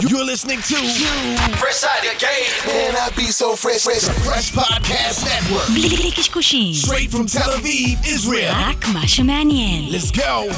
You're listening to Sagi Dagan. Man, I be so fresh. Fresh Podcast Network. בלי קשקושים. Straight from Tel Aviv, Israel. רק מה שמעניין. Let's go.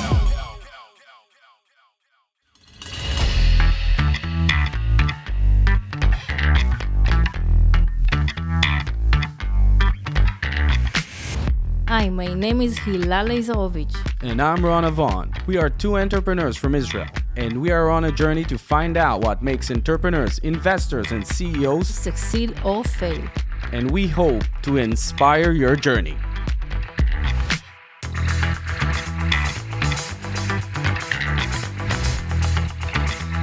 Hi, my name is Hilal Leizarovich. And I'm Rana Vaughn. We are two entrepreneurs from Israel, and we are on a journey to find out what makes entrepreneurs, investors, and CEOs Succeed or fail. and we hope to inspire your journey.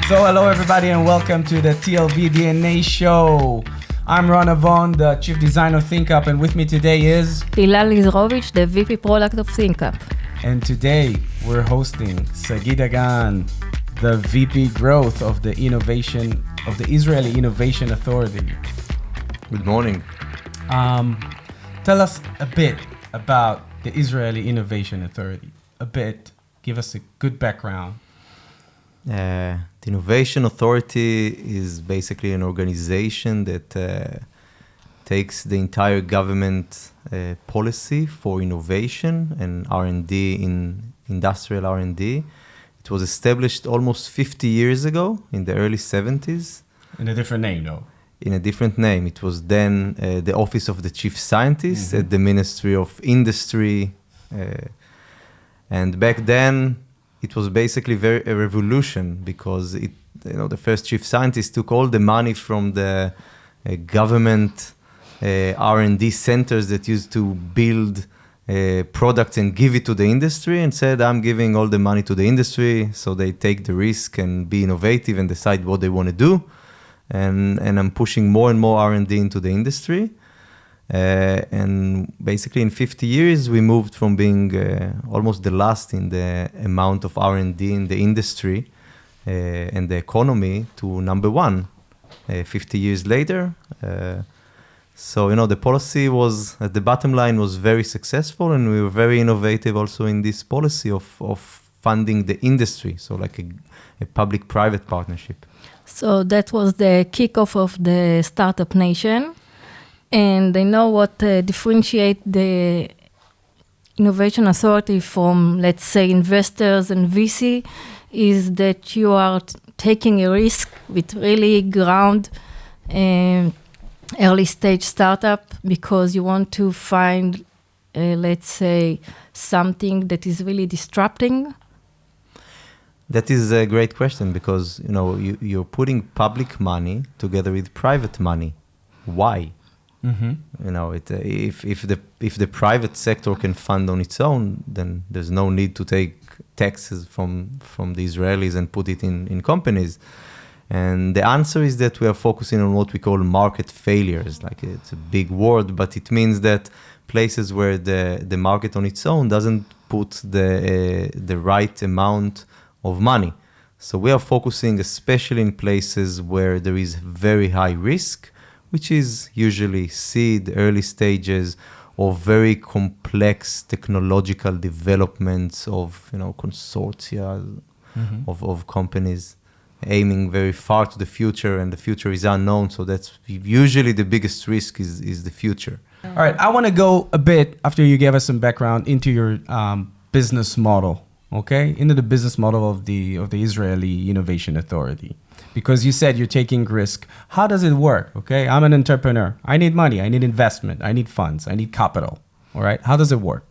So hello everybody and welcome to the TLV DNA show. I'm Rana Vaughn, the Chief Designer of ThinkUp, and with me today is... Hilal Leizarovich, the VP Product of ThinkUp. And today we're hosting Sagi Dagan, the VP Growth of the Israeli Innovation Authority. Good morning. Tell us a bit about the Israeli Innovation Authority. A bit. Give us a good background. The Innovation Authority is basically an organization that takes the entire government policy for innovation and R&D in industrial R&D. It was established almost 50 years ago in the early 70s. In a different name, though. In a different name. It was then the Office of the Chief Scientist at the Ministry of Industry. And back then, it was basically a revolution because the first chief scientist took all the money from the government R&D centers that used to build products and give it to the industry and said, I'm giving all the money to the industry so they take the risk and be innovative and decide what they want to do. And I'm pushing more and more R&D into the industry. And basically in 50 years, we moved from being almost the last in the amount of R&D in the industry and the economy to number one 50 years later. So, the policy was, at the bottom line, was very successful, and we were very innovative also in this policy of funding the industry, so like a public-private partnership. So that was the kickoff of the Startup Nation. And I know what differentiate the Innovation Authority from, let's say, investors and VC is that you are taking a risk with really ground early stage startup because you want to find, let's say, something that is really disrupting. That is a great question because, you're putting public money together with private money. Why? Mm-hmm. If the private sector can fund on its own, then there's no need to take taxes from the Israelis and put it in companies. And the answer is that we are focusing on what we call market failures. Like it's a big word, but it means that places where the market on its own doesn't put the right amount of money. So we are focusing especially in places where there is very high risk, which is usually seed, early stages, or very complex technological developments of, consortia of companies aiming very far to the future, and the future is unknown. So that's usually the biggest risk is the future. All right, I want to go a bit, after you gave us some background, into your business model, okay? Into the business model of the Israeli Innovation Authority. Because you said you're taking risk. How does it work? Okay, I'm an entrepreneur. I need money. I need investment. I need funds. I need capital. All right. How does it work?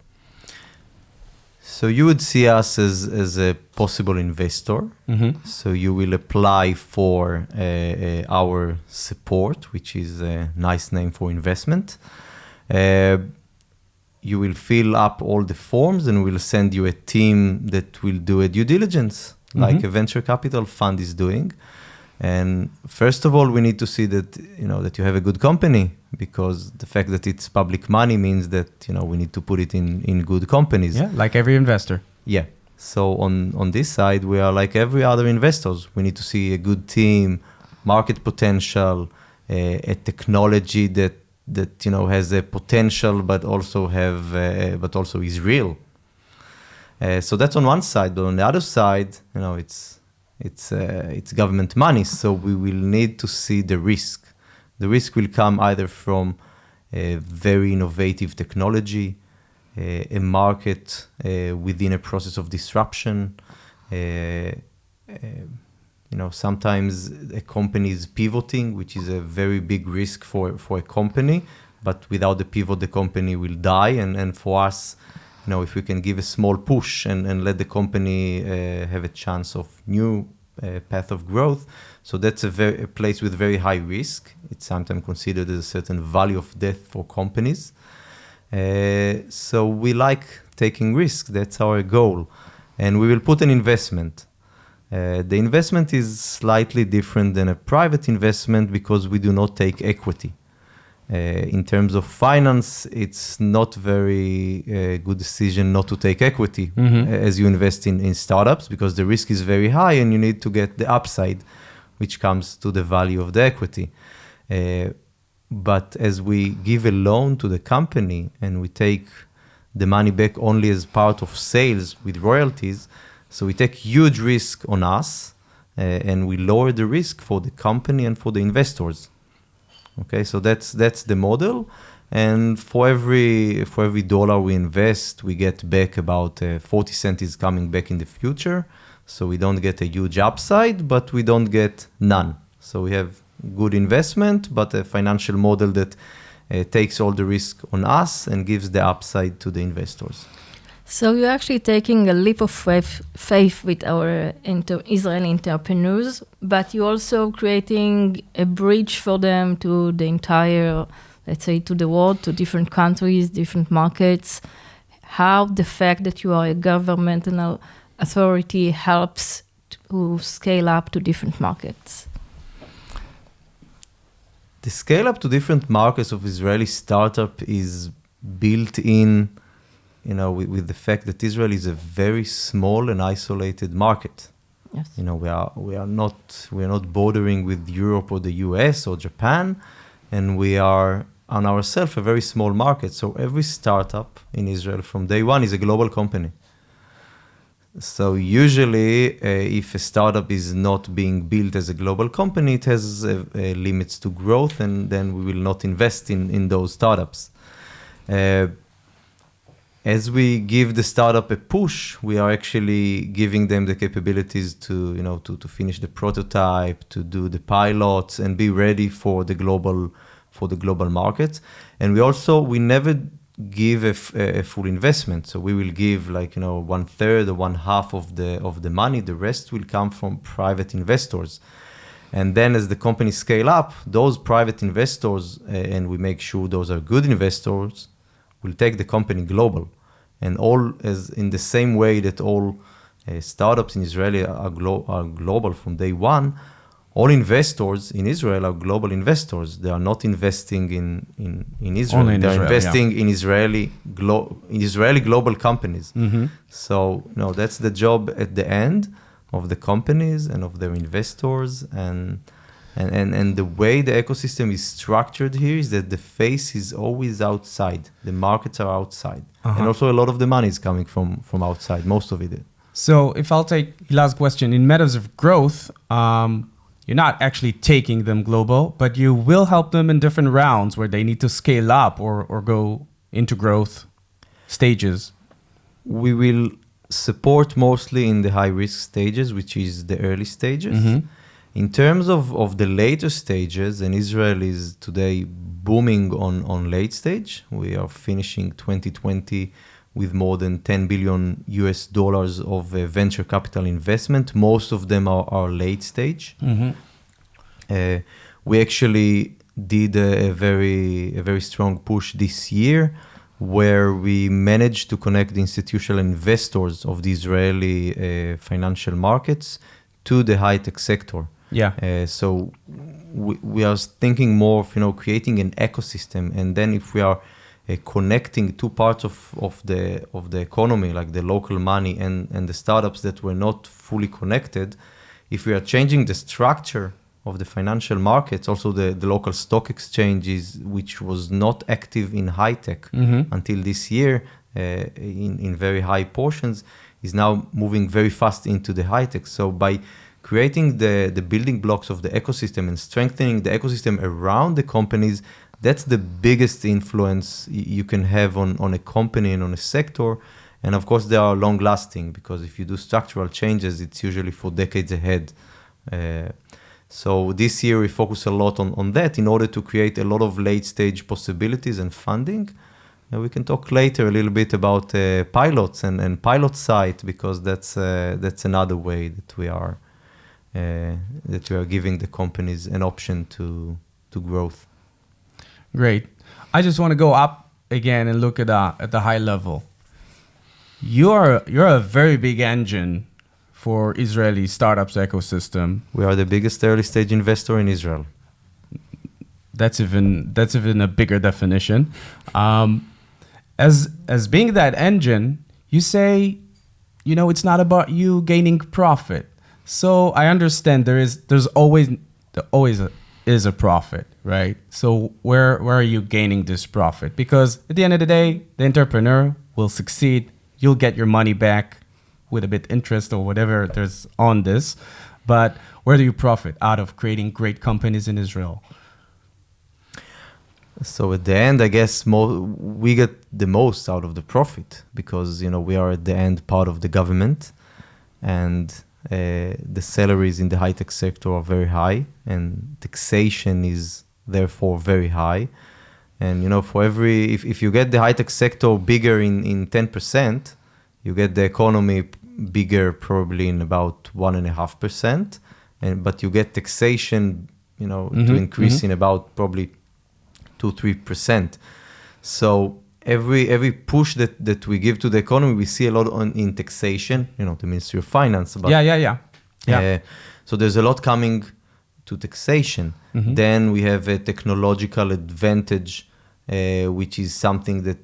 So you would see us as a possible investor. Mm-hmm. So you will apply for our support, which is a nice name for investment. You will fill up all the forms and we'll send you a team that will do a due diligence, like a venture capital fund is doing. And first of all, we need to see that, that you have a good company, because the fact that it's public money means that, we need to put it in good companies. Yeah, like every investor. Yeah. So on this side, we are like every other investors. We need to see a good team, market potential, a technology that has a potential, but also is real. So that's on one side. But on the other side, it's it's government money, so we will need to see the risk. The risk will come either from a very innovative technology, a market within a process of disruption. Sometimes a company is pivoting, which is a very big risk for a company, but without the pivot, the company will die. And for us, if we can give a small push and let the company have a chance of new path of growth, so that's a place with very high risk. It's sometimes considered as a certain value of death for companies. So we like taking risk. That's our goal. And we will put an investment. The investment is slightly different than a private investment because we do not take equity. In terms of finance, it's not very good decision not to take equity as you invest in startups, because the risk is very high and you need to get the upside, which comes to the value of the equity. But as we give a loan to the company and we take the money back only as part of sales with royalties, so we take huge risk on us and we lower the risk for the company and for the investors. Okay, so that's the model. And for every dollar we invest, we get back about 40 cents is coming back in the future. So we don't get a huge upside, but we don't get none. So we have good investment, but a financial model that takes all the risk on us and gives the upside to the investors. So you're actually taking a leap of faith with our Israeli entrepreneurs, but you're also creating a bridge for them to the entire, let's say, to the world, to different countries, different markets. How the fact that you are a governmental authority helps to scale up to different markets? The scale up to different markets of Israeli startup is built in, with the fact that Israel is a very small and isolated market. Yes. We are not bordering with Europe or the US or Japan, and we are on ourselves a very small market. So every startup in Israel from day one is a global company. So usually, if a startup is not being built as a global company, it has limits to growth, and then we will not invest in those startups. As we give the startup a push, we are actually giving them the capabilities to finish the prototype, to do the pilots, and be ready for the global market. And we never give a full investment. So we will give 1/3 or 1/2 of the money. The rest will come from private investors. And then as the company scale up, those private investors, and we make sure those are good investors, will take the company global. And all as in the same way that all startups in Israel are global from day one, all investors in Israel are global investors. They are not investing in Israel. Only in They're Israel, investing in Israeli global companies. So that's the job at the end of the companies and of their investors. And the way the ecosystem is structured here is that the face is always outside. The markets are outside. And also a lot of the money is coming from outside, most of it. So if I'll take Hilal's question, in matters of growth, you're not actually taking them global, but you will help them in different rounds where they need to scale up or go into growth stages. We will support mostly in the high-risk stages, which is the early stages. In terms of the later stages, and Israel is today booming on late stage. We are finishing 2020 with more than $10 billion of venture capital investment. Most of them are late stage. We actually did a very strong push this year, where we managed to connect the institutional investors of the Israeli financial markets to the high-tech sector. Yeah. So we are thinking more of creating an ecosystem, and then if we are connecting two parts of the economy, like the local money and the startups that were not fully connected, if we are changing the structure of the financial markets, also the local stock exchanges, which was not active in high tech until this year in very high portions, is now moving very fast into the high tech. So by creating the building blocks of the ecosystem and strengthening the ecosystem around the companies, that's the biggest influence you can have on a company and on a sector. And of course, they are long lasting, because if you do structural changes, it's usually for decades ahead. So this year we focus a lot on that in order to create a lot of late stage possibilities and funding. And we can talk later a little bit about pilots and pilot site, because that's another way that we are giving the companies an option to growth. Great. I just want to go up again and look at the high level. You're a very big engine for Israeli startups ecosystem. We are the biggest early stage investor in Israel. That's even a bigger definition. As being that engine, you say, it's not about you gaining profit. So I understand there's always is a profit, right? So where are you gaining this profit? Because at the end of the day, the entrepreneur will succeed. You'll get your money back with a bit interest or whatever there's on this. But where do you profit out of creating great companies in Israel? So at the end, I guess we get the most out of the profit, because we are at the end part of the government, and the salaries in the high-tech sector are very high, and taxation is therefore very high. And for if you get the high-tech sector bigger in 10%, you get the economy bigger probably in about 1.5%, but you get taxation to increase in about probably 2-3%. So every push that we give to the economy, we see a lot in taxation, the Ministry of Finance. But, Yeah. So there's a lot coming to taxation. Then we have a technological advantage, which is something that,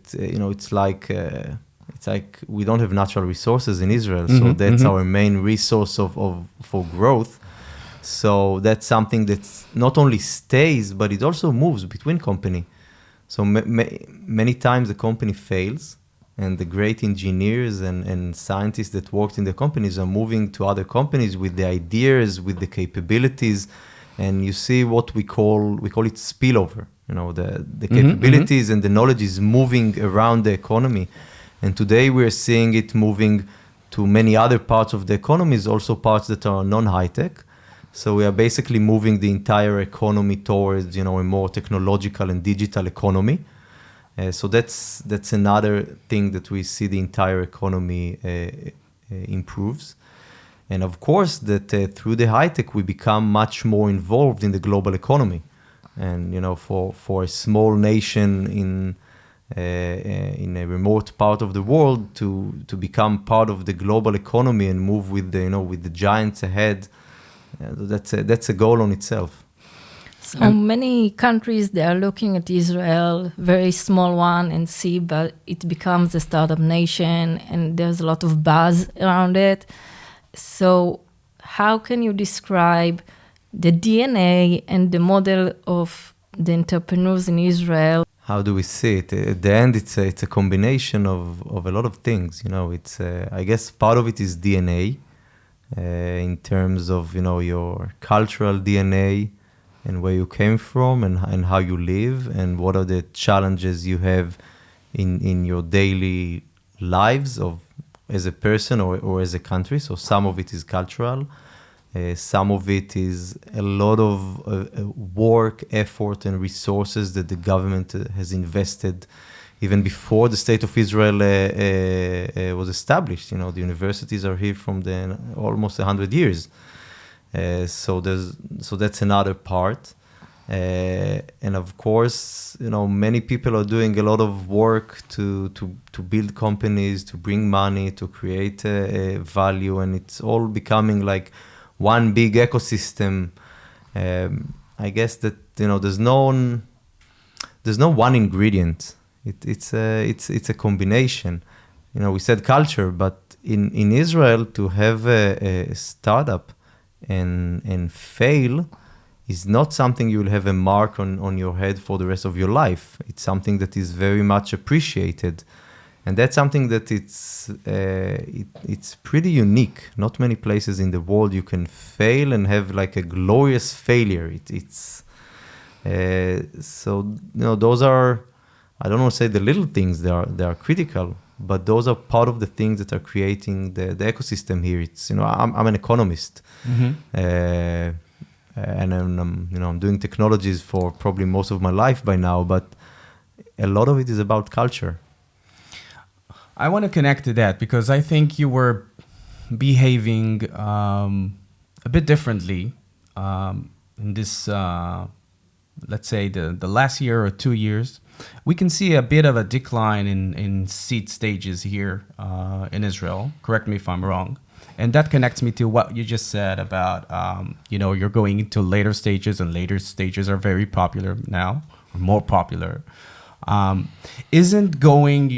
it's like we don't have natural resources in Israel. So that's our main resource for growth. So that's something that not only stays, but it also moves between company. So many times the company fails, and the great engineers and scientists that worked in the companies are moving to other companies with the ideas, with the capabilities, and you see what we call it spillover. The capabilities and the knowledge is moving around the economy. And today we're seeing it moving to many other parts of the economies, also parts that are non-high-tech. So we are basically moving the entire economy towards, a more technological and digital economy. So that's another thing that we see the entire economy improves. And of course, that through the high tech, we become much more involved in the global economy. And, for a small nation in a remote part of the world to become part of the global economy and move with the giants ahead, that's a goal on itself. So many countries, they are looking at Israel, very small one, and see, but it becomes a startup nation, and there's a lot of buzz around it. So how can you describe the DNA and the model of the entrepreneurs in Israel? How do we see it? At the end, it's a combination of a lot of things. It's I guess part of it is DNA, in terms of your cultural DNA and where you came from and how you live and what are the challenges you have in your daily lives as a person or as a country. So some of it is cultural. Some of it is a lot of work, effort, and resources that the government has invested even before the State of Israel was established. The universities are here from almost 100 years. So that's another part. And of course, many people are doing a lot of work to build companies, to bring money, to create value, and it's all becoming like one big ecosystem. I guess that there's no one ingredient. It's a combination. We said culture, but in Israel, to have a startup and fail is not something you'll have a mark on your head for the rest of your life. It's something that is very much appreciated. And that's something that it's pretty unique. Not many places in the world you can fail and have like a glorious failure. So those are, I don't want to say the little things, they are critical, but those are part of the things that are creating the ecosystem here. It's I'm an economist, and I'm doing technologies for probably most of my life by now, but a lot of it is about culture. I want to connect to that because I think you were behaving a bit differently in this, let's say, the last year or 2 years. We can see a bit of a decline in seed stages here in Israel. Correct me if I'm wrong. And that connects me to what you just said about, you're going into later stages, and later stages are very popular now, or more popular. Isn't going,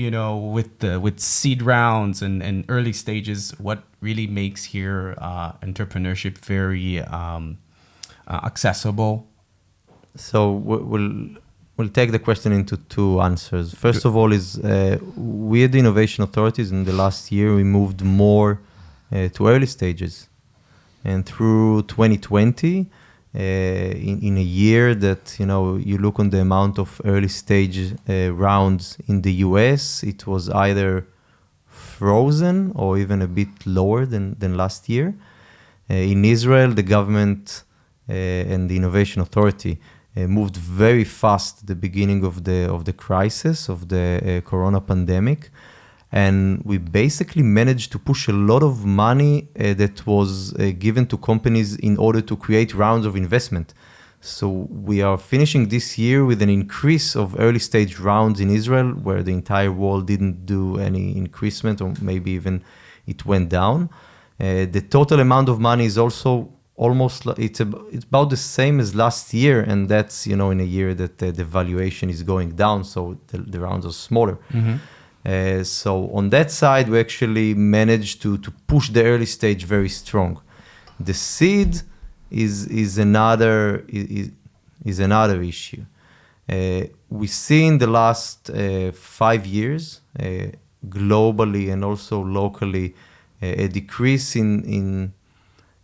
with seed rounds and early stages what really makes here entrepreneurship very accessible? So we'll take the question into two answers. First of all is we at the Innovation Authorities in the last year, we moved more to early stages. And through 2020, in a year that, you look on the amount of early stage rounds in the US, it was either frozen or even a bit lower than last year. In Israel, the government and the Innovation Authority moved very fast at the beginning of the crisis, of the corona pandemic. And we basically managed to push a lot of money that was given to companies in order to create rounds of investment. So we are finishing this year with an increase of early stage rounds in Israel, where the entire world didn't do any increasement, or maybe even it went down. The total amount of money is also almost, it's about the same as last year, and that's, in a year that the valuation is going down, so the rounds are smaller. Mm-hmm. So on that side, we actually managed to push the early stage very strong. The seed is another issue. We see in the last 5 years, globally and also locally, a decrease in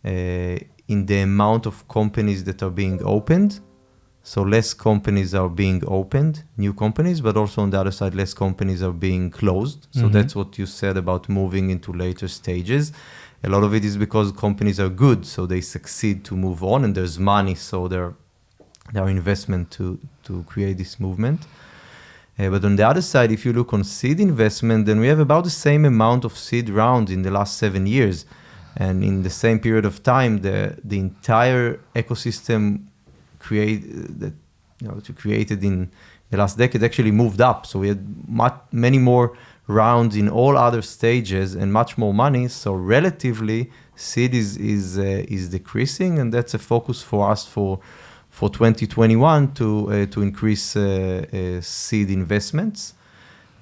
the amount of companies that are being opened. So less companies are being opened, new companies, but also on the other side, less companies are being closed. So that's what you said about moving into later stages. A lot of it is because companies are good, so they succeed to move on, and there's money, so there are investment to create this movement. But on the other side, if you look on seed investment, then we have about the same amount of seed rounds in the last 7 years. And in the same period of time, the entire ecosystem created in the last decade actually moved up. So we had many more rounds in all other stages and much more money. So relatively, seed is decreasing, and that's a focus for us for 2021 to increase seed investments.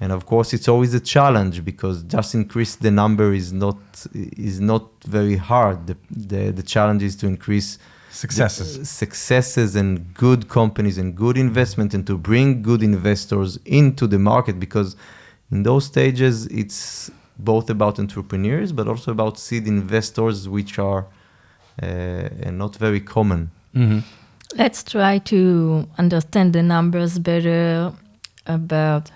And of course, it's always a challenge because just increase the number is not very hard. The challenge is to increase successes and good companies and good investment, and to bring good investors into the market, because in those stages it's both about entrepreneurs but also about seed investors, which are not very common. Mm-hmm. Let's try to understand the numbers better about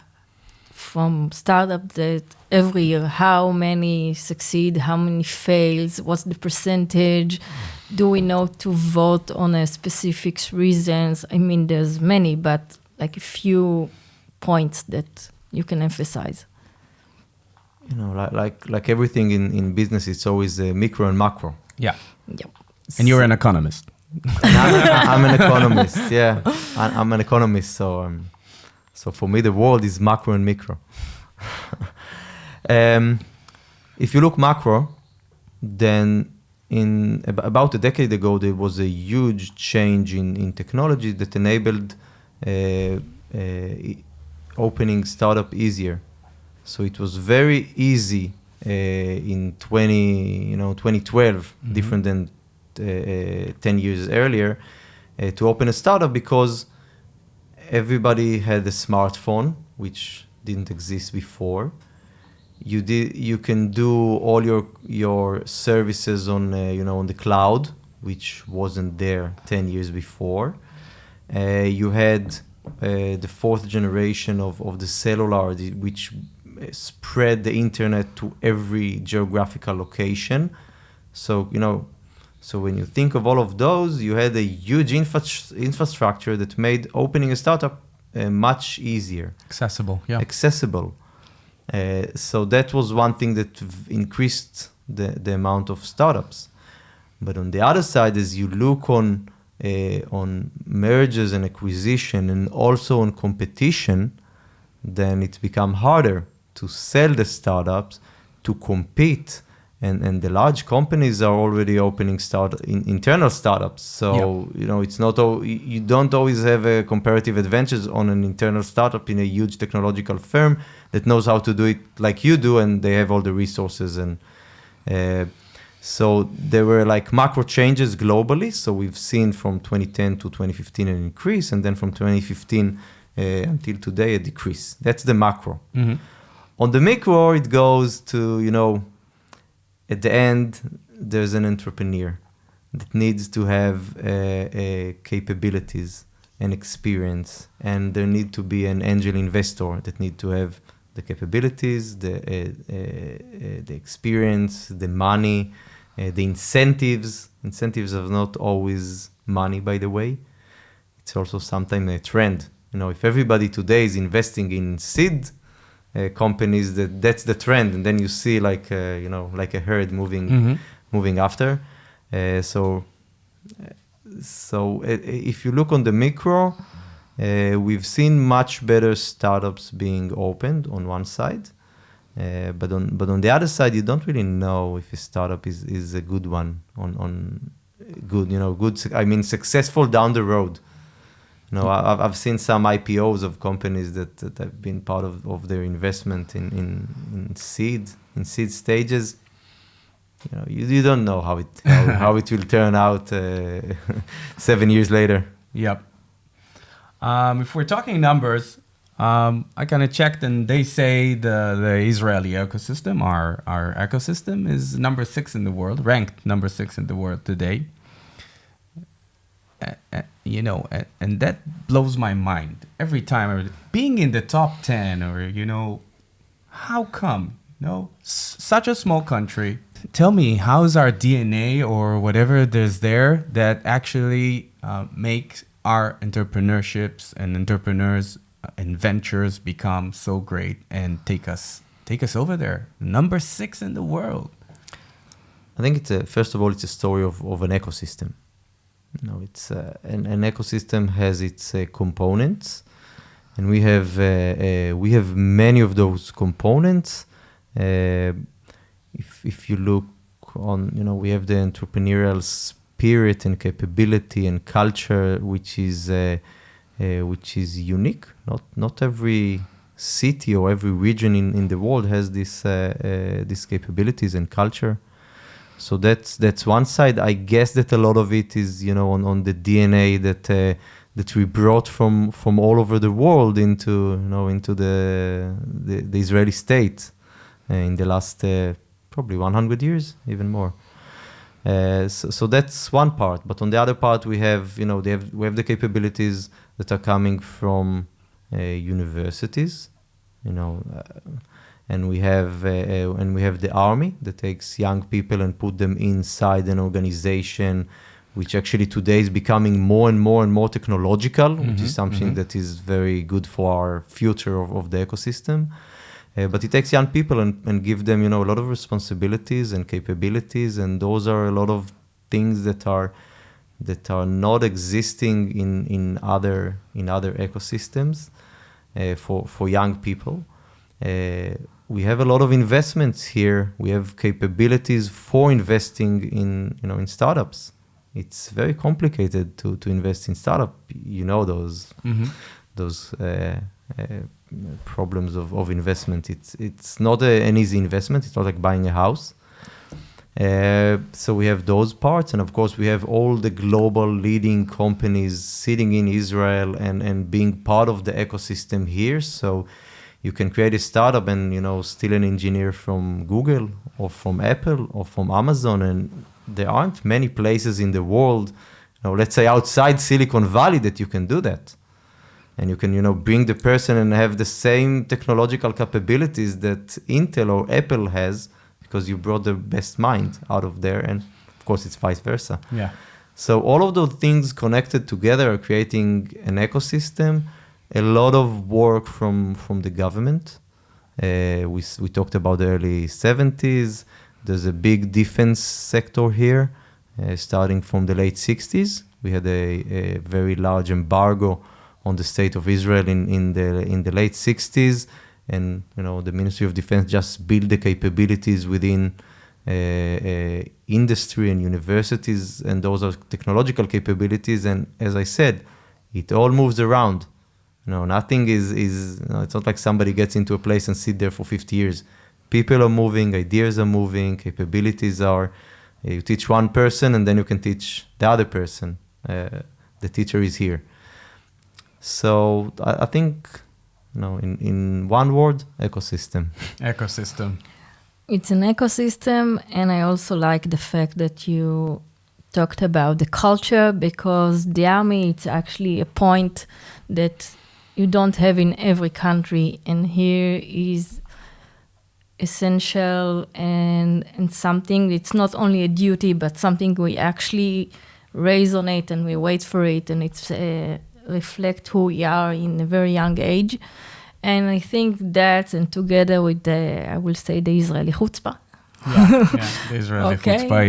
from startup that every year, how many succeed, how many fails, what's the percentage, do we know to vote on a specific reasons? I mean, there's many, but like a few points that you can emphasize. Like everything in business, it's always micro and macro. Yeah. Yep. And you're an economist. I'm an economist, yeah. I'm an economist, so for me, the world is macro and micro. If you look macro, then about a decade ago, there was a huge change in technology that enabled opening startup easier. So it was very easy in 2012, different than 10 years earlier, to open a startup, because everybody had a smartphone, which didn't exist before. you can do all your services on on the cloud, which wasn't there 10 years before. You had the fourth generation of the cellular, which spread the internet to every geographical location. So so when you think of all of those, you had a huge infrastructure that made opening a startup much easier. Accessible, yeah. Accessible. So that was one thing that increased the amount of startups. But on the other side, as you look on mergers and acquisition and also on competition, then it's become harder to sell the startups, to compete. And the large companies are already opening internal startups. So, it's not you don't always have a comparative advantage on an internal startup in a huge technological firm that knows how to do it like you do, and they have all the resources. And so there were like macro changes globally. So we've seen from 2010 to 2015 an increase, and then from 2015 until today a decrease. That's the macro. Mm-hmm. On the micro, it goes to, at the end, there's an entrepreneur that needs to have capabilities and experience, and there need to be an angel investor that need to have the capabilities, the experience, the money, the incentives. Incentives are not always money, by the way. It's also sometimes a trend. If everybody today is investing in seed companies, that's the trend, and then you see like a herd moving after. So if you look on the micro, we've seen much better startups being opened on one side, but on the other side, you don't really know if a startup is a good one on good. I mean, successful down the road. I've seen some IPOs of companies that have been part of their investment in seed stages. You don't know how it will turn out 7 years later. Yep. If we're talking numbers, I kind of checked, and they say the Israeli ecosystem, our ecosystem, is number 6 in the world, ranked number 6 in the world today. And that blows my mind every time. Being in the top 10, or how come? Such a small country. Tell me, how's our DNA or whatever there's there that actually makes our entrepreneurships and entrepreneurs and ventures become so great and take us over there? Number 6 in the world. I think first of all, it's a story of an ecosystem. It's an ecosystem has its components, and we have many of those components. If you look on, we have the entrepreneurial spirit and capability and culture, which is unique. Not every city or every region in the world has these capabilities and culture. So that's one side. I guess that a lot of it is, on the DNA that we brought from all over the world into the Israeli state in the last probably 100 years, even more. So that's one part. But on the other part, we have the capabilities that are coming from universities, and we have the army that takes young people and put them inside an organization, which actually today is becoming more and more technological, which is something that is very good for our future of the ecosystem. But it takes young people and give them, a lot of responsibilities and capabilities, and those are a lot of things that are not existing in other ecosystems for young people. We have a lot of investments here. We have capabilities for investing in startups. It's very complicated to invest in startup. Those problems of investment. It's not an easy investment. It's not like buying a house. So we have those parts, and of course we have all the global leading companies sitting in Israel and being part of the ecosystem here. So You can create a startup and, steal an engineer from Google or from Apple or from Amazon. And there aren't many places in the world, let's say outside Silicon Valley, that you can do that. And you can, bring the person and have the same technological capabilities that Intel or Apple has, because you brought the best mind out of there. And of course, it's vice versa. Yeah. So all of those things connected together are creating an ecosystem. A lot of work from the government. We talked about the early 70s. There's a big defense sector here, starting from the late 60s. We had a very large embargo on the state of Israel in the late 60s. And, the Ministry of Defense just built the capabilities within industry and universities, and those are technological capabilities. And as I said, it all moves around. Nothing is it's not like somebody gets into a place and sit there for 50 years. People are moving, ideas are moving, capabilities are, you teach one person and then you can teach the other person. The teacher is here. So I think, in one word, ecosystem. Ecosystem. It's an ecosystem, and I also like the fact that you talked about the culture, because the army, it's actually a point that you don't have in every country, and here is essential and something. It's not only a duty, but something we actually resonate and we wait for it, and it's reflect who we are in a very young age. And I think that, and together with I will say the Israeli chutzpah. Yeah, the Israeli Okay. chutzpah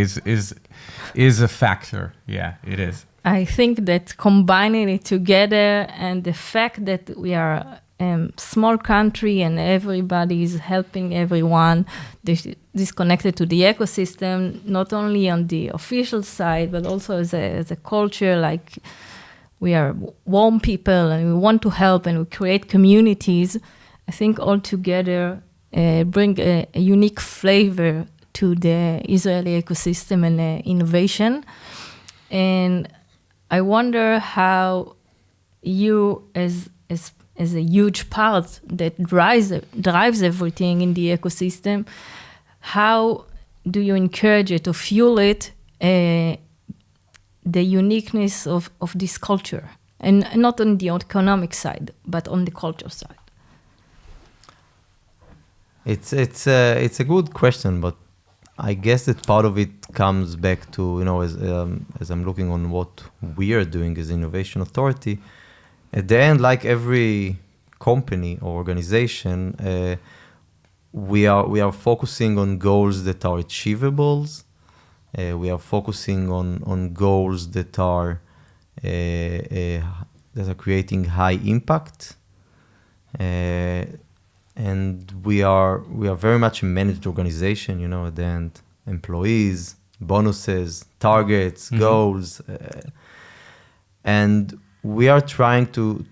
is a factor. Yeah, it is. I think that combining it together, and the fact that we are a small country and everybody is helping everyone, this is connected to the ecosystem, not only on the official side, but also as a culture, like we are warm people and we want to help and we create communities. I think all together bring a unique flavor to the Israeli ecosystem and innovation. And I wonder how you, as a huge part that drives everything in the ecosystem, how do you encourage it or fuel it, the uniqueness of this culture? And not on the economic side, but on the culture side. It's a good question, but I guess that part of it comes back to, as I'm looking on what we are doing as Innovation Authority, at the end, like every company or organization, we are focusing on goals that are achievables. We are focusing on goals that are creating high impact. And we are very much a managed organization, at the end, employees, bonuses, targets, goals, and we are trying to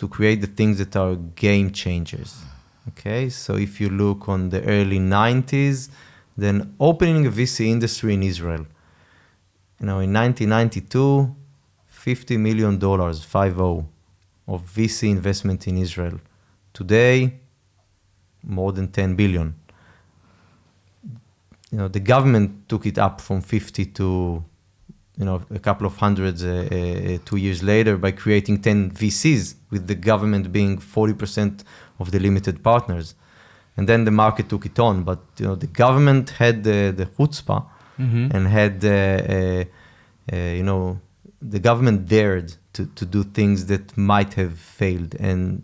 create the things that are game changers. Okay, so if you look on the early 90s, then opening a VC industry in Israel, in 1992, $50 million, 50, of VC investment in Israel. Today, more than 10 billion. The government took it up from 50 to, a couple of hundreds 2 years later by creating 10 VCs, with the government being 40% of the limited partners. And then the market took it on. But, the government had the chutzpah and had, the government dared to do things that might have failed. And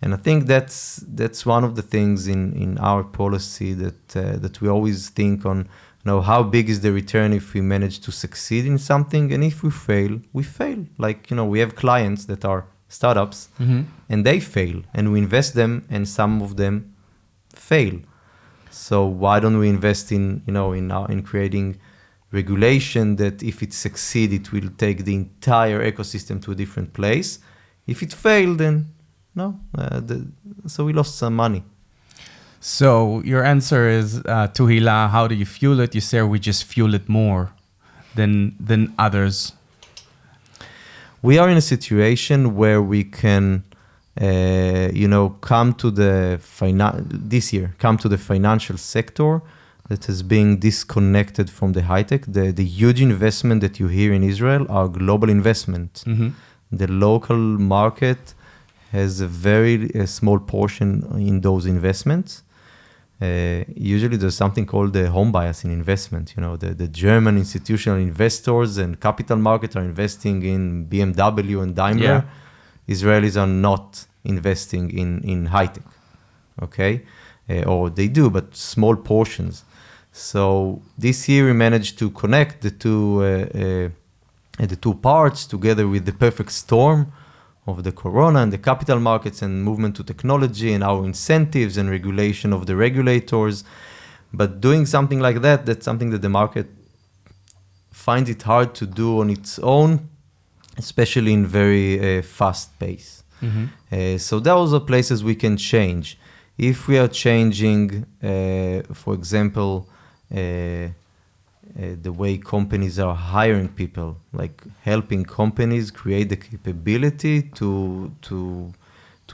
I think that's one of the things in our policy that we always think on, how big is the return if we manage to succeed in something, and if we fail, we fail. Like, we have clients that are startups and they fail, and we invest them and some of them fail. So why don't we invest in creating regulation that if it succeeds, it will take the entire ecosystem to a different place. If it failed, then no, so we lost some money. So your answer is, to Hila, how do you fuel it? You say we just fuel it more than others. We are in a situation where we can come to the this year, come to the financial sector that is being disconnected from the high tech. The huge investment that you hear in Israel are global investment. The local market has a very small portion in those investments. Usually there's something called the home bias in investment. The German institutional investors and capital markets are investing in BMW and Daimler. Israelis are not investing in high tech, okay? Or they do, but small portions. So this year we managed to connect the two parts together with the perfect storm of the corona and the capital markets and movement to technology and our incentives and regulation of the regulators. But doing something like that, that's something that the market finds it hard to do on its own, especially in very fast pace. So those are places we can change. If we are changing, for example, the way companies are hiring people, like helping companies create the capability to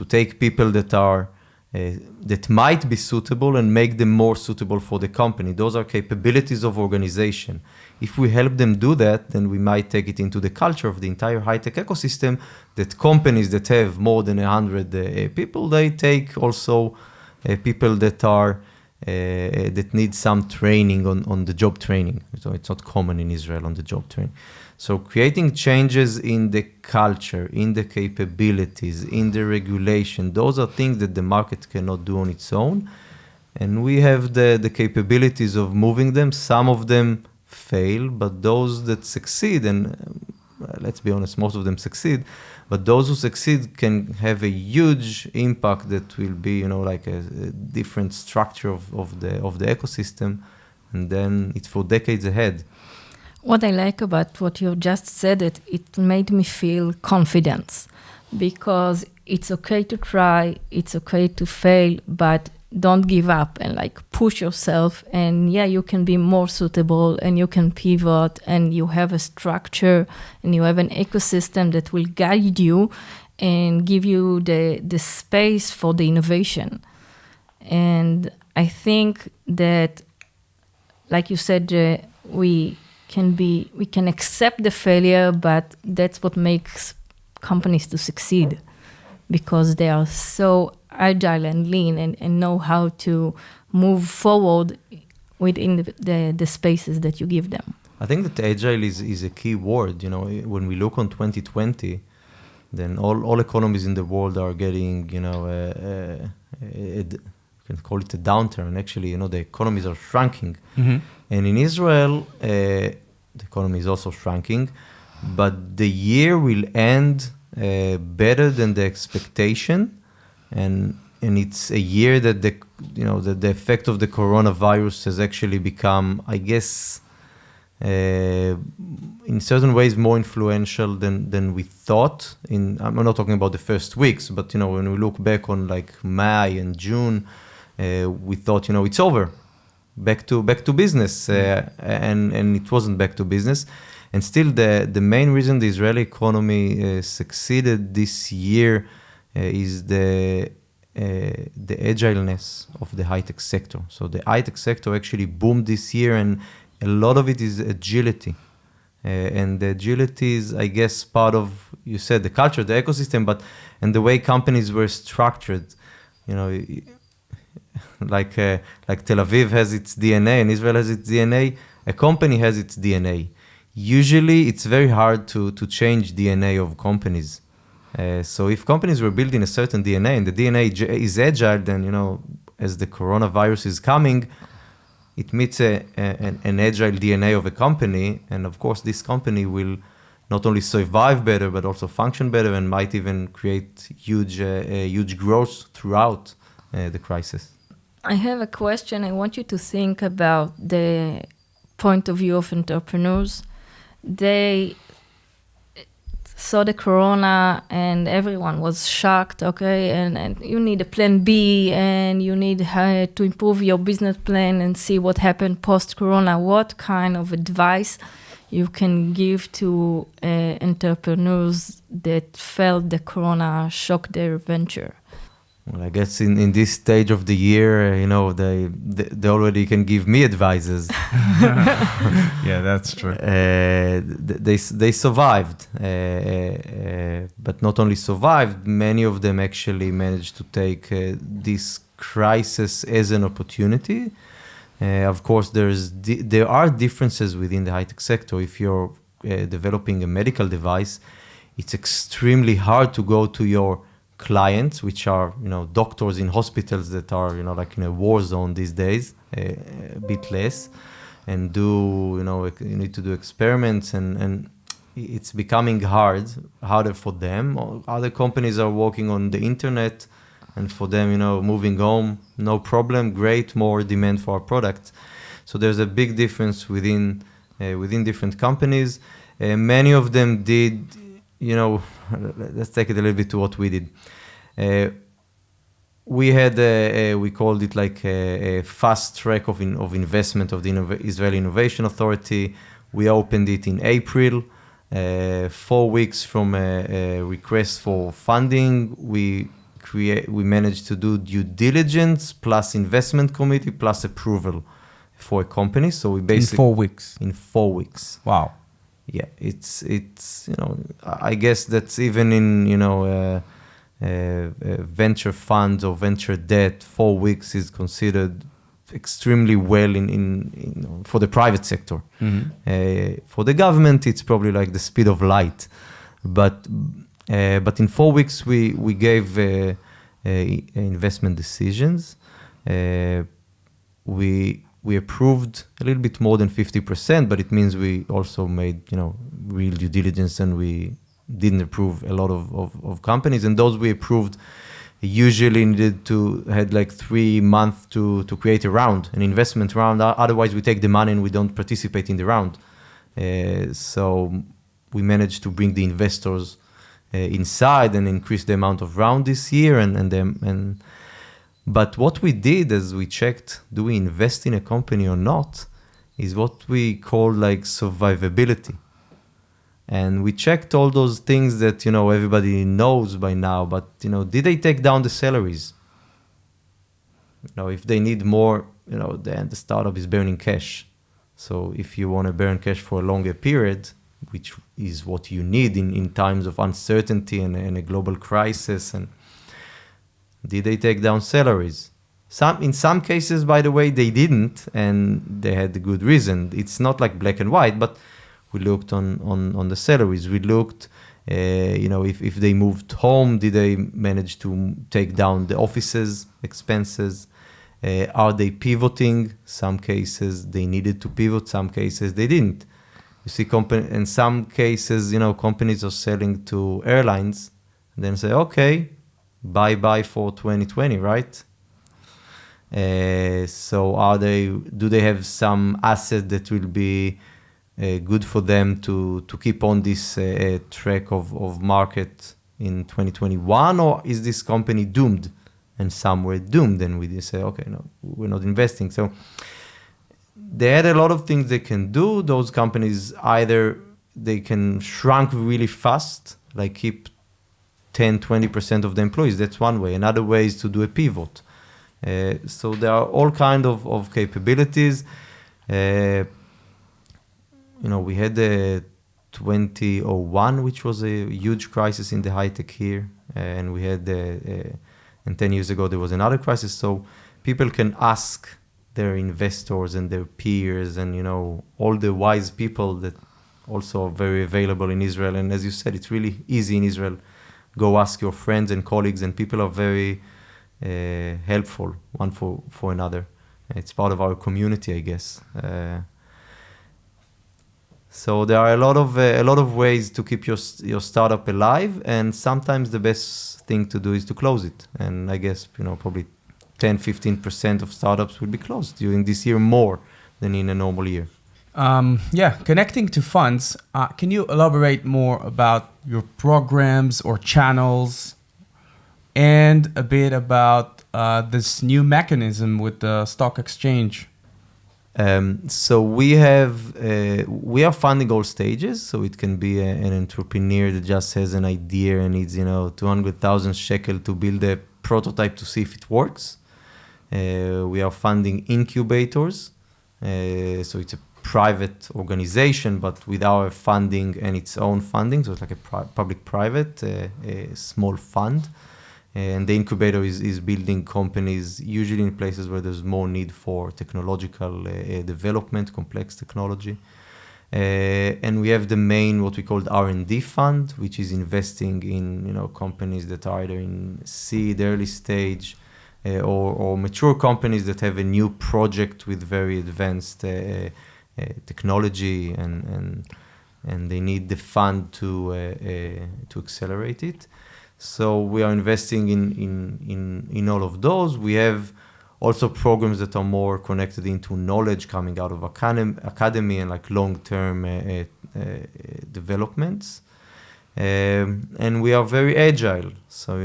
take people that are that might be suitable and make them more suitable for the company. Those are capabilities of organization. If we help them do that, then we might take it into the culture of the entire high-tech ecosystem, that companies that have more than 100 people, they take also people that are that need some training on the job training. So it's not common in Israel on the job training. So creating changes in the culture, in the capabilities, in the regulation, those are things that the market cannot do on its own. And we have the capabilities of moving them. Some of them fail, but those that succeed, and let's be honest, most of them succeed, but those who succeed can have a huge impact that will be, like a different structure of the ecosystem, and then it's for decades ahead. What I like about what you just said, it made me feel confidence, because it's okay to try, it's okay to fail, but don't give up and push yourself. And you can be more suitable and you can pivot and you have a structure and you have an ecosystem that will guide you and give you the space for the innovation. And I think that, like you said, we can accept the failure, but that's what makes companies to succeed, because they are so agile and lean and know how to move forward within the spaces that you give them. I think that agile is a key word. When we look on 2020, then all economies in the world are getting, you can call it a downturn. Actually, the economies are shrinking. And in Israel, the economy is also shrinking, but the year will end better than the expectation. And it's a year that the effect of the coronavirus has actually become, I guess, in certain ways more influential than we thought. I'm not talking about the first weeks, but when we look back on May and June, we thought it's over, back to business, and it wasn't back to business. And still, the main reason the Israeli economy succeeded this year is the agileness of the high-tech sector. So the high-tech sector actually boomed this year, and a lot of it is agility. And the agility is, I guess, part of, you said, the culture, the ecosystem, and the way companies were structured. Like Tel Aviv has its DNA and Israel has its DNA, a company has its DNA. Usually, it's very hard to change DNA of companies. So if companies were built in a certain DNA and the DNA is agile, then, as the coronavirus is coming, it meets an agile DNA of a company. And of course, this company will not only survive better, but also function better and might even create huge growth throughout the crisis. I have a question. I want you to think about the point of view of entrepreneurs. They saw the corona and everyone was shocked, okay? And you need a plan B and you need to improve your business plan and see what happened post-corona. What kind of advice you can give to entrepreneurs that felt the corona shock their venture? Well, I guess in this stage of the year, they already can give me advices. Yeah, that's true. They survived, but not only survived, many of them actually managed to take this crisis as an opportunity. Of course, there are differences within the high-tech sector. If you're developing a medical device, it's extremely hard to go to your clients, which are doctors in hospitals that are like in a war zone these days, a bit less, and you need to do experiments, and it's becoming harder for them. Other companies are working on the internet, and for them, moving home, no problem, great, more demand for our products. So there's a big difference within different companies. Many of them did, let's take it a little bit to what we did. We had, we called it like a fast track of investment of the Israeli Innovation Authority. We opened it in April. 4 weeks from a request for funding, we managed to do due diligence plus investment committee plus approval for a company. So we basically in 4 weeks. In 4 weeks. Wow. Yeah, it's I guess that's even in venture funds or venture debt, 4 weeks is considered extremely well in for the private sector. Mm-hmm. For the government, it's probably like the speed of light, but in 4 weeks we gave investment decisions. We approved a little bit more than 50%, but it means we also made real due diligence, and we didn't approve a lot of companies, and those we approved usually had like 3 months to create a round, an investment round. Otherwise, we take the money and we don't participate in the round. So we managed to bring the investors inside and increase the amount of round this year. But what we did as we checked, do we invest in a company or not, is what we call like survivability. And we checked all those things that, everybody knows by now, but, did they take down the salaries? If they need more, then the startup is burning cash. So if you want to burn cash for a longer period, which is what you need in times of uncertainty and a global crisis, and did they take down salaries? In some cases, by the way, they didn't, and they had a good reason. It's not like black and white, but we looked on the salaries. We looked, if they moved home, did they manage to take down the offices expenses? Are they pivoting? Some cases they needed to pivot. Some cases they didn't. You see, in some cases, companies are selling to airlines, and then say, okay, bye for 2020, right? So do they have some asset that will be good for them to keep on this track of market in 2021, or is this company doomed? And some were doomed, and we just say, okay, no, we're not investing. So they had a lot of things they can do. Those companies, either they can shrink really fast, like keep 10-20% of the employees. That's one way. Another way is to do a pivot. So there are all kinds of capabilities. We had 2001, which was a huge crisis in the high tech here, and we had and 10 years ago there was another crisis. So people can ask their investors and their peers, and all the wise people that also are very available in Israel. And as you said, it's really easy in Israel. Go ask your friends and colleagues, and people are very helpful one for another. It's part of our community, I guess. So there are a lot of ways to keep your startup alive, and sometimes the best thing to do is to close it. And I guess probably 10-15% of startups will be closed during this year, more than in a normal year. Connecting to funds, can you elaborate more about your programs or channels, and a bit about this new mechanism with the stock exchange? So we are funding all stages. So it can be an entrepreneur that just has an idea and needs 200,000 shekel to build a prototype to see if it works. We are funding incubators. So it's a private organization, but with our funding and its own funding. So it's like a public-private, a small fund. And the incubator is building companies usually in places where there's more need for technological development, complex technology. And we have the main, what we call the R&D fund, which is investing in companies that are either in seed, early stage, or mature companies that have a new project with very advanced technology, and they need the fund to accelerate it. So we are investing in all of those. We have also programs that are more connected into knowledge coming out of academy and like long-term developments. And we are very agile. So,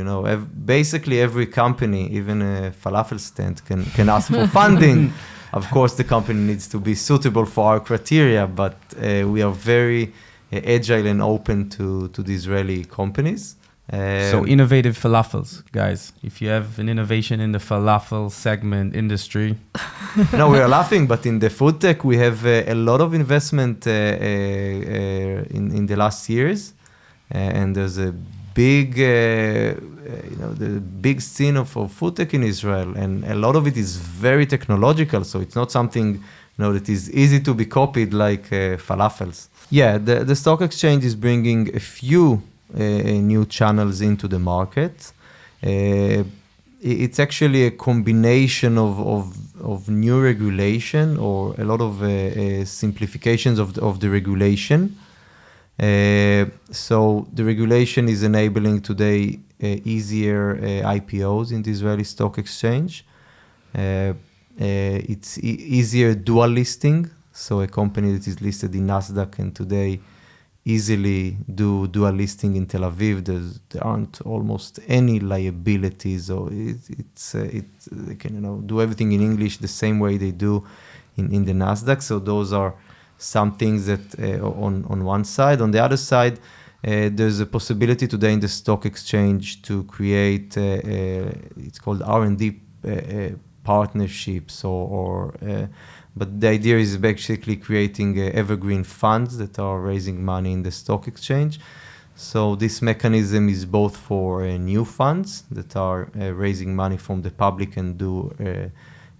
basically every company, even a falafel stand, can ask for funding. Of course, the company needs to be suitable for our criteria, but we are very agile and open to the Israeli companies. So innovative falafels, guys. If you have an innovation in the falafel segment industry. No, we are laughing, but in the food tech, we have a lot of investment in the last years. And there's a big, the big scene of food tech in Israel. And a lot of it is very technological. So it's not something that is easy to be copied like falafels. Yeah, the stock exchange is bringing a few new channels into the market. It's actually a combination of new regulation or a lot of simplifications of the regulation. So the regulation is enabling today easier IPOs in the Israeli stock exchange. It's easier dual listing. So a company that is listed in NASDAQ can today easily do dual listing in Tel Aviv. There aren't almost any liabilities, or they can do everything in English the same way they do in the NASDAQ. So those are some things that on one side. On the other side, there's a possibility today in the stock exchange to create it's called R&D partnerships but the idea is basically creating evergreen funds that are raising money in the stock exchange. So this mechanism is both for new funds that are raising money from the public and do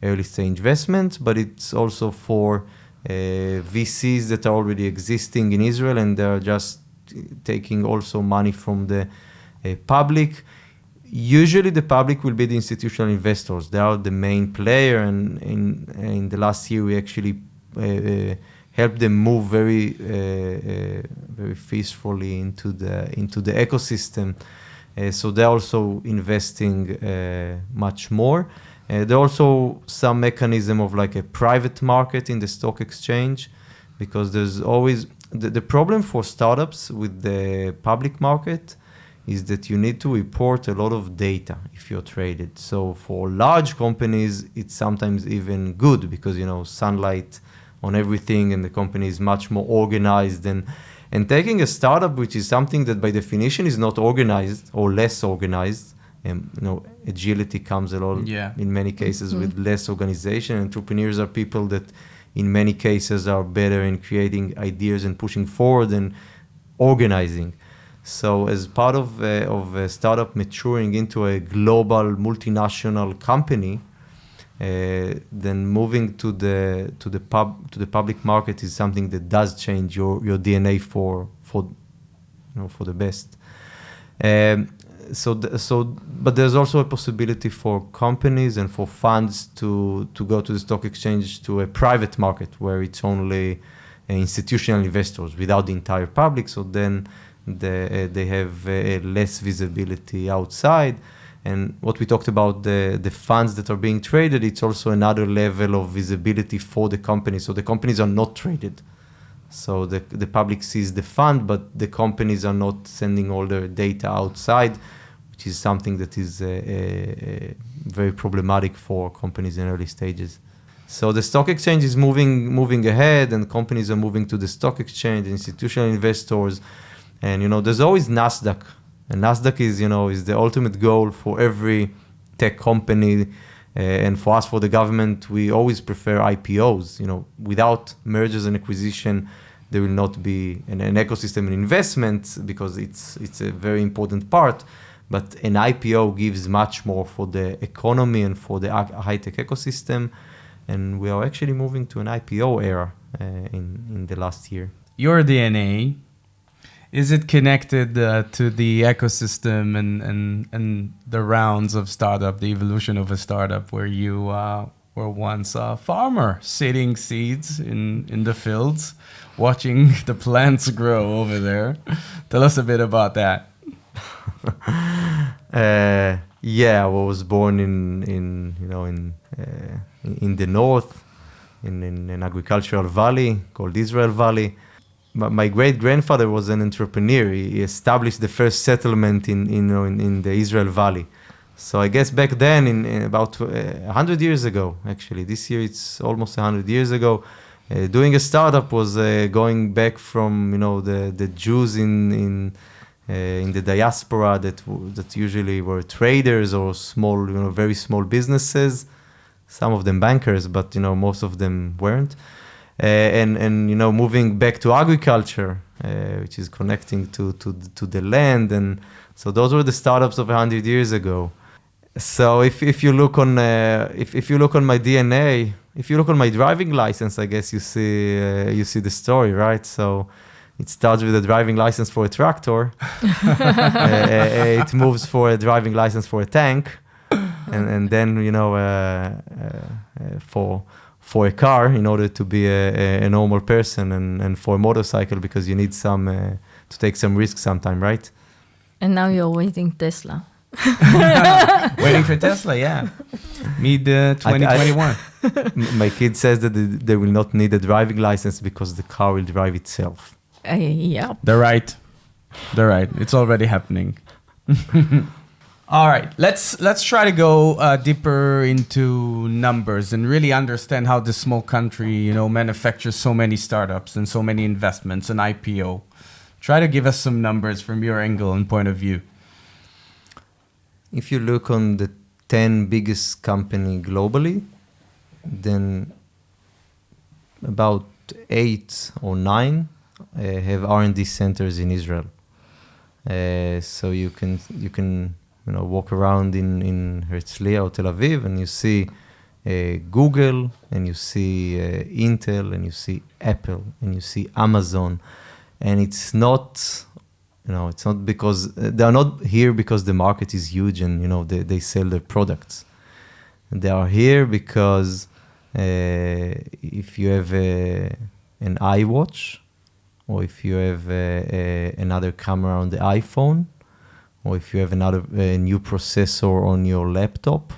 early stage investments, but it's also for VCs that are already existing in Israel, and they're just taking also money from the public. Usually the public will be the institutional investors. They are the main player, and in the last year we actually helped them move very peacefully into the ecosystem. So they're also investing much more. There are also some mechanism of like a private market in the stock exchange, because there's always the problem for startups with the public market is that you need to report a lot of data if you're traded. So for large companies, it's sometimes even good because, sunlight on everything and the company is much more organized. And taking a startup, which is something that by definition is not organized or less organized, agility comes along in many cases with less organization. Entrepreneurs are people that in many cases are better in creating ideas and pushing forward than organizing. So as part of a startup maturing into a global multinational company, then moving to the public market is something that does change your DNA for the best. But there's also a possibility for companies and for funds to go to the stock exchange to a private market where it's only institutional investors without the entire public. So then they have less visibility outside. And what we talked about, the funds that are being traded, it's also another level of visibility for the company. So the companies are not traded. So the public sees the fund, but the companies are not sending all their data outside, which is something that is very problematic for companies in early stages. So the stock exchange is moving ahead, and companies are moving to the stock exchange, institutional investors, and there's always Nasdaq, and Nasdaq is the ultimate goal for every tech company, and for us, for the government, we always prefer IPOs. Without mergers and acquisition, there will not be an ecosystem and investment, because it's a very important part. But an IPO gives much more for the economy and for the high-tech ecosystem. And we are actually moving to an IPO era in the last year. Your DNA, is it connected to the ecosystem and the rounds of startup, the evolution of a startup, where you were once a farmer sitting seeds in the fields, watching the plants grow over there? Tell us a bit about that. I was born in the north, in an agricultural valley called Israel Valley. My great-grandfather was an entrepreneur. He established the first settlement in the Israel Valley. So I guess back then, in about 100 years ago, actually, this year it's almost 100 years ago, doing a startup was going back from the Jews in the diaspora that usually were traders or small, very small businesses. Some of them bankers, but most of them weren't. And moving back to agriculture, which is connecting to the land, and so those were the startups of 100 years ago. So if you look on if you look on my DNA, if you look on my driving license, I guess you see the story, right? So it starts with a driving license for a tractor. It moves for a driving license for a tank, and then for a car in order to be a normal person, and for a motorcycle because you need to take some risk sometime, right? And now you're waiting Tesla. Waiting for Tesla, yeah. Mid 2021. My kid says that they will not need a driving license because the car will drive itself. Yeah. They're right. It's already happening. All right, let's try to go deeper into numbers and really understand how this small country, manufactures so many startups and so many investments and IPO. Try to give us some numbers from your angle and point of view. If you look on the 10 biggest company globally, then about 8 or 9 have R&D centers in Israel. So you can walk around in Herzliya or Tel Aviv, and you see Google, and you see Intel, and you see Apple, and you see Amazon, and it's not because they are not here because the market is huge and they sell their products. They are here because if you have an iWatch, or if you have another camera on the iPhone, or if you have a new processor on your laptop,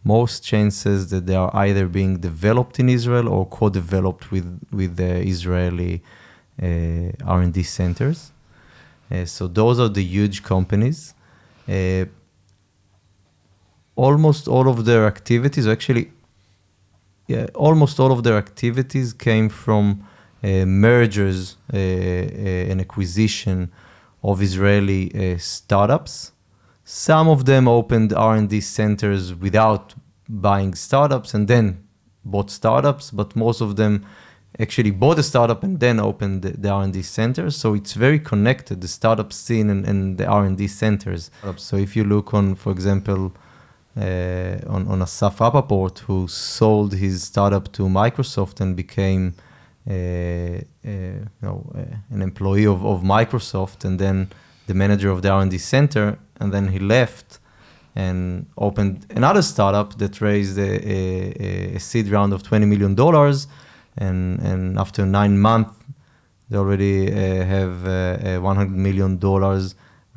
most chances that they are either being developed in Israel or co-developed with the Israeli R&D centers. So those are the huge companies. Almost all of their activities, almost all of their activities came from mergers and acquisition of Israeli startups. Some of them opened R&D centers without buying startups and then bought startups, but most of them actually bought a startup and then opened the R&D centers. So it's very connected, the startup scene and the R&D centers. So if you look on, for example, on Asaf Rappaport, who sold his startup to Microsoft and became an employee of Microsoft, and then the manager of the R&D center, and then he left and opened another startup that raised a seed round of $20 million. And after 9 months, they already have a $100 million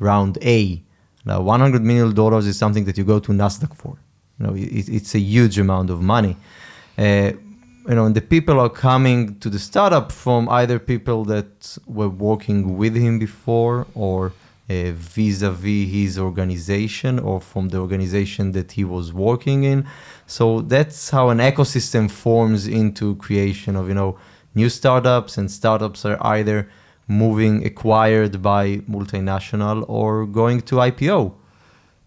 round A. Now, $100 million is something that you go to Nasdaq for. It's a huge amount of money. And the people are coming to the startup from either people that were working with him before, or vis-a-vis his organization or from the organization that he was working in. So that's how an ecosystem forms into creation of, new startups, and startups are either moving acquired by multinational or going to IPO.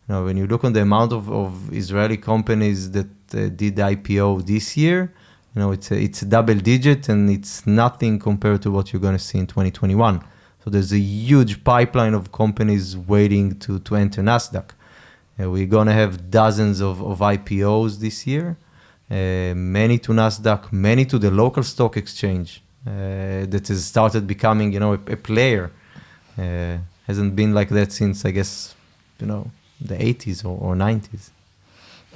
When you look on the amount of Israeli companies that did IPO this year, it's a double digit, and it's nothing compared to what you're going to see in 2021. So there's a huge pipeline of companies waiting to enter NASDAQ. We're going to have dozens of IPOs this year, many to NASDAQ, many to the local stock exchange that has started becoming, a player. Hasn't been like that since, I guess, the 80s or 90s.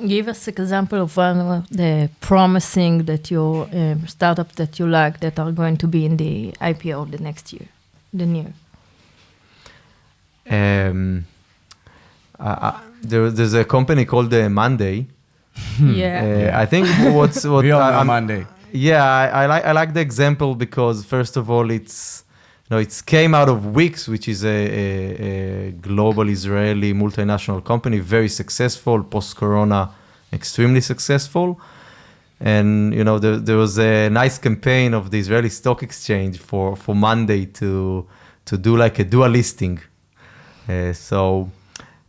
Give us an example of one of the promising that your startups that you like that are going to be in the IPO the next year, the near. There's a company called Monday. Yeah. I think what We all know Monday. Yeah, I like the example because first of all, it came out of Wix, which is a global Israeli multinational company, very successful, post-corona, extremely successful. And, there was a nice campaign of the Israeli Stock Exchange for Monday to do like a dual listing.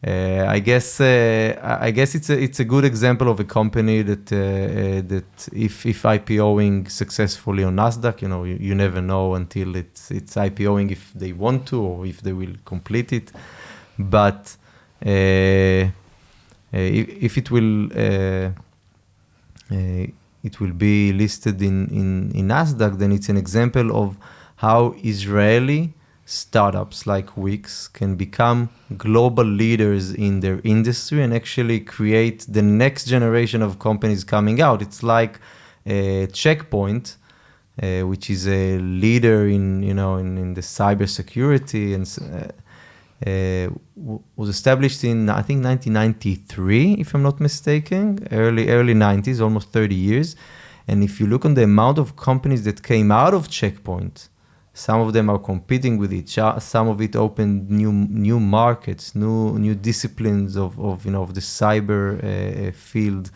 I guess it's a good example of a company that if IPOing successfully on Nasdaq, you never know until it's IPOing if they want to or if they will complete it. But if it will be listed in Nasdaq, then it's an example of how Israeli startups like Wix can become global leaders in their industry and actually create the next generation of companies coming out. It's like Checkpoint, which is a leader in the cybersecurity and was established in, I think, 1993, if I'm not mistaken, early 90s, almost 30 years. And if you look on the amount of companies that came out of Checkpoint, some of them are competing with each other. Some of it opened new markets, new disciplines of the cyber field,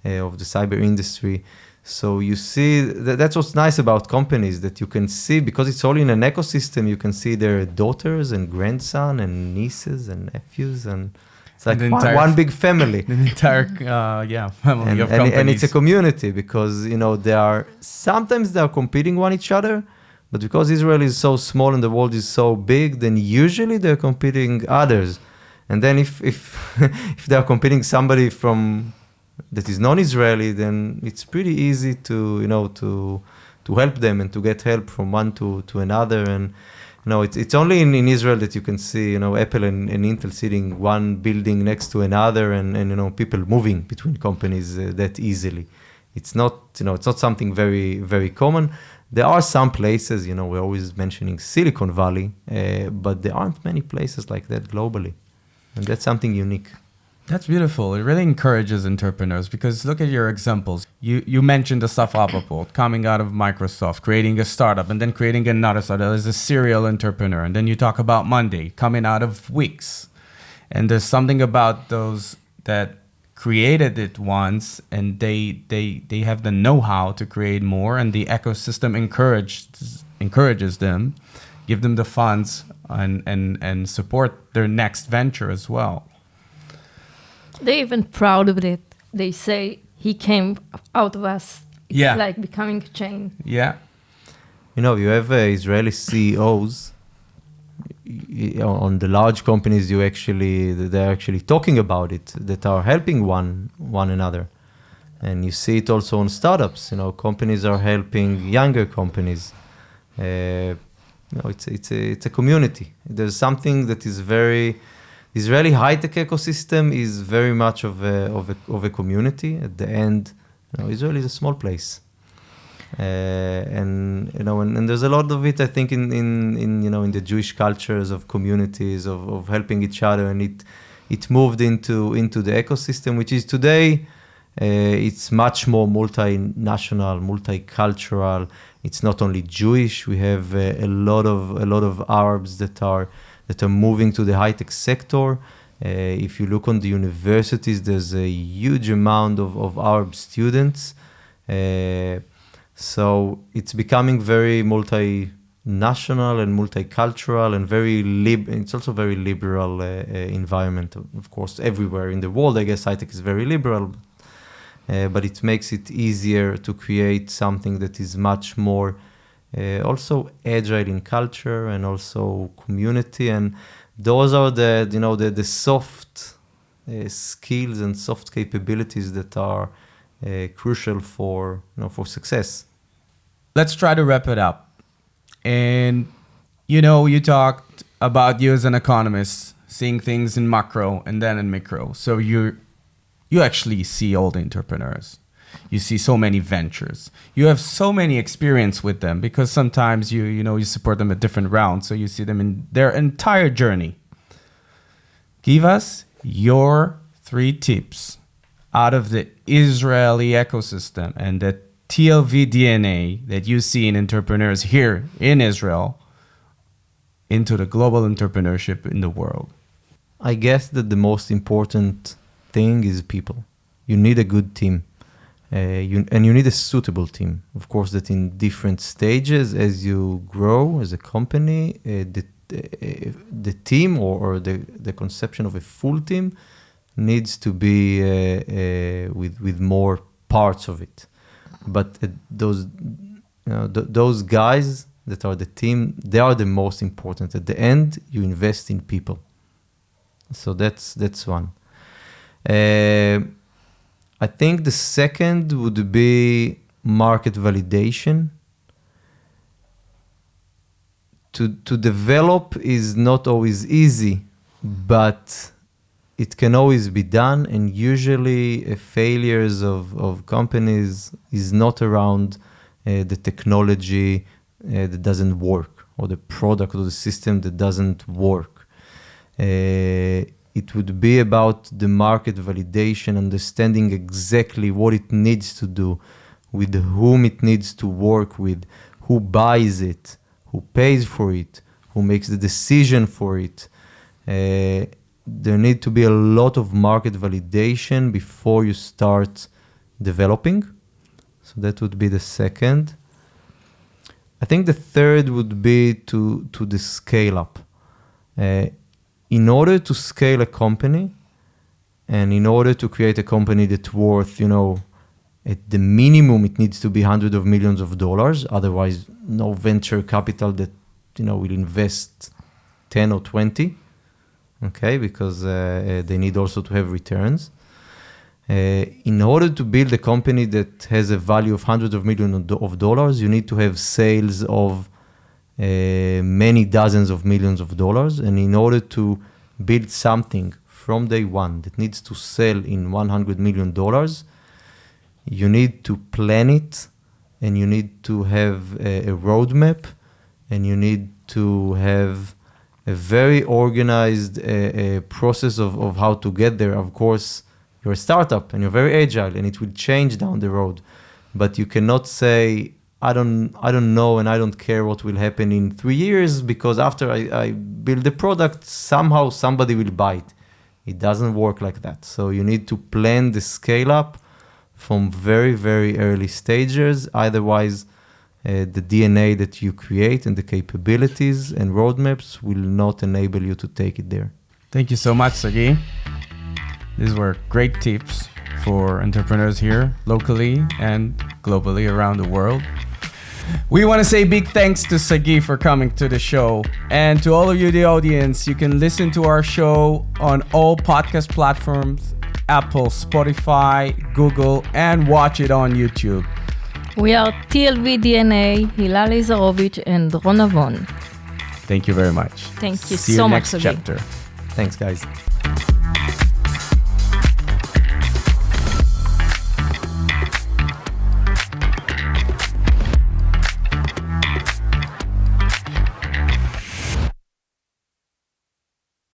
of the cyber industry. So you see, that's what's nice about companies, that you can see, because it's all in an ecosystem, you can see their daughters and grandson and nieces and nephews, and it's like one big family. The entire family of companies. And it's a community, because sometimes they are competing one each other. But because Israel is so small and the world is so big, then usually they're competing others. And then if they are competing somebody that is non-Israeli, then it's pretty easy to help them and to get help from one to another. And it's only in Israel that you can see Apple and Intel sitting one building next to another, and people moving between companies that easily. It's not something very, very common. There are some places, we're always mentioning Silicon Valley, but there aren't many places like that globally. And that's something unique. That's beautiful. It really encourages entrepreneurs, because look at your examples. You mentioned Asaf Rappaport coming out of Microsoft, creating a startup, and then creating another startup as a serial entrepreneur. And then you talk about Monday coming out of Wix. And there's something about those that created it once, and they have the know-how to create more, and the ecosystem encourages them, give them the funds and support their next venture as well. They're even proud of it. They say he came out of us. It's like becoming a chain. Yeah. You have Israeli CEOs on the large companies. They're actually talking about it, that are helping one another. And you see it also on startups. Companies are helping younger companies. It's a community. There's something that is Israeli high-tech ecosystem is very much of a community. At the end, Israel is a small place. And there's a lot of it, I think, in the Jewish cultures of communities of helping each other, and it moved into the ecosystem, which is today it's much more multinational, multicultural. It's not only Jewish. We have a lot of Arabs that are that are moving to the high-tech sector. If you look on the universities, there's a huge amount of Arab students. So it's becoming very multinational and multicultural and it's also very liberal environment. Of course, everywhere in the world, I guess high-tech is very liberal, but it makes it easier to create something that is much more also agile in culture and also community. And those are the soft skills and soft capabilities that are crucial for success. Let's try to wrap it up. And, you talked about you as an economist, seeing things in macro and then in micro. So you actually see all the entrepreneurs. You see so many ventures. You have so many experience with them because sometimes you support them at different rounds. So you see them in their entire journey. Give us your 3 tips out of the Israeli ecosystem and the TLV DNA that you see in entrepreneurs here in Israel into the global entrepreneurship in the world. I guess that the most important thing is people. You need a good team. You need a suitable team. Of course, that in different stages as you grow as a company, the team or the conception of a full team needs to be with more parts of it. But those guys that are the team, they are the most important. At the end, you invest in people. So that's one. I think the second would be market validation. To develop is not always easy, but it can always be done. And usually failures of companies is not around the technology that doesn't work or the product or the system that doesn't work. It would be about the market validation, understanding exactly what it needs to do, with whom it needs to work with, who buys it, who pays for it, who makes the decision for it. There need to be a lot of market validation before you start developing. So that would be the second. I think the third would be to the scale up. In order to scale a company and in order to create a company that's worth, at the minimum, it needs to be hundreds of millions of dollars. Otherwise, no venture capital that, will invest 10 or 20. Okay, because they need also to have returns. In order to build a company that has a value of hundreds of millions of dollars, you need to have sales of many dozens of millions of dollars. And in order to build something from day one that needs to sell in $100 million, you need to plan it, and you need to have a roadmap, and you need to have a very organized process of how to get there. Of course, you're a startup and you're very agile, and it will change down the road. But you cannot say, I don't know and I don't care what will happen in 3 years, because after I build the product, somehow somebody will buy it. It doesn't work like that. So you need to plan the scale up from very, very early stages. Otherwise, the DNA that you create and the capabilities and roadmaps will not enable you to take it there. Thank you so much, Sagi. These were great tips for entrepreneurs here, locally and globally around the world. We want to say big thanks to Sagi for coming to the show. And to all of you, the audience, you can listen to our show on all podcast platforms, Apple, Spotify, Google, and watch it on YouTube. We are TLV DNA, Hilal Izarovich, and Ron Avon. Thank you very much. Thank you See so you much, next Sagi. chapter. Thanks, guys.